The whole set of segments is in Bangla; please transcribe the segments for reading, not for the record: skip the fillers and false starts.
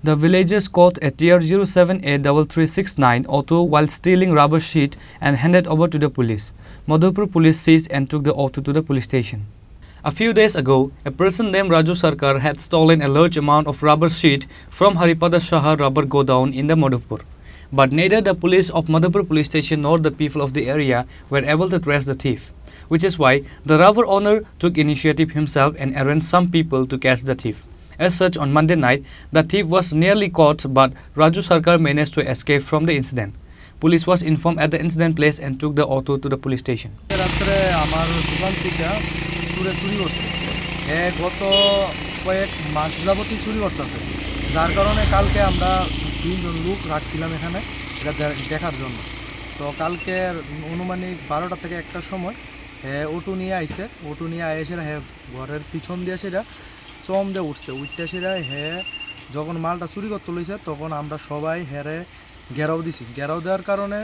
The villagers caught a TR07A3369 auto while stealing rubber sheet and handed over to the police. Madhupur police seized and took the auto to the police station. A few days ago, a person named Raju Sarkar had stolen a large amount of rubber sheet from Haripada Shahar rubber godown in the Madhupur. But neither the police of Madhupur police station nor the people of the area were able to trace the thief, which is why the rubber owner took initiative himself and arranged some people to catch the thief. As such, on Monday night, the thief was nearly caught, but Raju Sarkar managed to escape from the incident. Police was informed at the incident place and took the auto to the police station. গত কয়েক মাস যাবতই চুরি করতেছে, যার কারণে কালকে আমরা 3 জন লোক রাখছিলাম এখানে এটা দেখার জন্য। তো কালকে অনুমানিক 12টা থেকে 1টার সময় অটো নিয়ে আইছে, অটো নিয়ে এসে ঘরের পিছন দিয়ে সেটা চম দিয়ে উঠতে সেটা যখন মালটা চুরি করতে লইছে তখন আমরা সবাই ঘেরাও দিছি। ঘেরাও দেওয়ার কারণে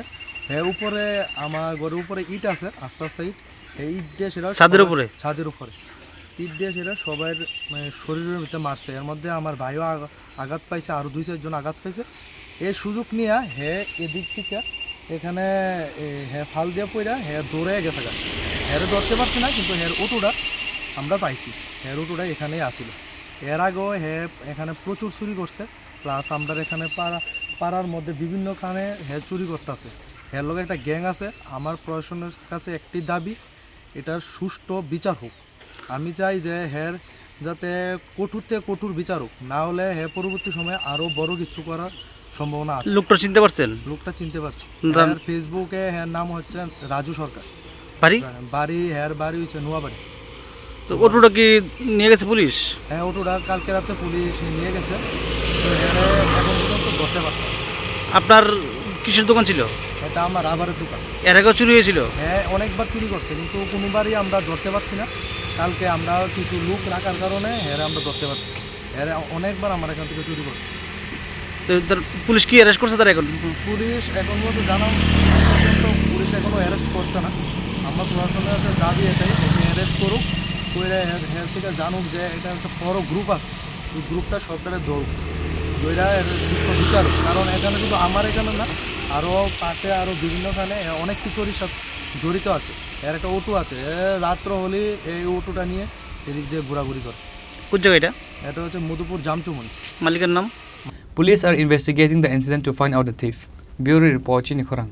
উপরে আমার ঘরের উপরে ইট আছে, আস্তে আস্তে ইট দিয়ে সেটা ছাদের উপরে ইট দিয়ে সেটা সবাই শরীরের ভিতরে মারছে। এর মধ্যে আমার ভাইও আঘাত পাইছে, আরও 2-4 জন আঘাত পাইছে। এই সুযোগ নিয়ে এদিক থেকে এখানে ফাল দিয়ে পড়া দৌড়ে গেছে। ধরতে পারছি না, কিন্তু অটোটা আমরা পাইছি। অটোটা এখানেই আসিল। এর আগেও এখানে প্রচুর চুরি করছে, প্লাস আমরা এখানে পাড়ার মধ্যে বিভিন্ন কানে চুরি করতেছে। লোক একটা গ্যাং আছে। আমার প্রশাসনের কাছে একটি দাবি, এটার সুষ্ঠু বিচার হোক। আমি চাই যে যাতে কঠোর থেকে কঠোর বিচার হোক, না হলে পরবর্তী সময়ে আরও বড় কিছু করার সম্ভাবনা আছে। লোকটা চিনতে পারছেন? লোকটা চিনতে পারছি। ফেসবুকে নাম হচ্ছে রাজু সরকার। বাড়ি হচ্ছে নোয়াবাড়ি। তো অটোটা কি নিয়ে গেছে পুলিশ? অটোটা কালকে রাতে পুলিশ নিয়ে গেছে। এখন পর্যন্ত ধরতে পারছে। আপনার কিসের দোকান ছিল? এটা আমার রাবারের দোকান। এর আগেও চুরি হয়েছিল? অনেকবার চুরি করছে, কিন্তু কোনোবারই আমরা ধরতে পারছি না। কালকে আমরা কিছু লোক রাখার কারণে আমরা ধরতে পারছি। অনেকবার আমার এখান থেকে চুরি করছে। তো পুলিশ কি অ্যারেস্ট করছে? তার এখন পুলিশ এখন মতো জানাম পুলিশ এখনও অ্যারেস্ট করছে না। আমার প্রশাসনের কাছে দাবি এটাই, অ্যারেস্ট করুক, করে থেকে জানুক যে এটা একটা বড় গ্রুপ আছে, এই গ্রুপটা সরকারের দৌড়ুক, দইরা সুস্থ বিচারুক। কারণ এখানে শুধু আমার এখানে না, আরও পাশে আরও বিভিন্নখানে অনেক কিছুরই সাথে জড়িত আছে। একটা অটো আছে, রাত্র হলে এই অটোটা নিয়ে এদিক দিয়ে ঘোরাঘুরি করে। কোন জায়গা এটা হচ্ছে মধুপুর জামচুমনি। মালিকের নাম? Police are investigating the incident to find out the thief. Bureau report, Chinikhorang.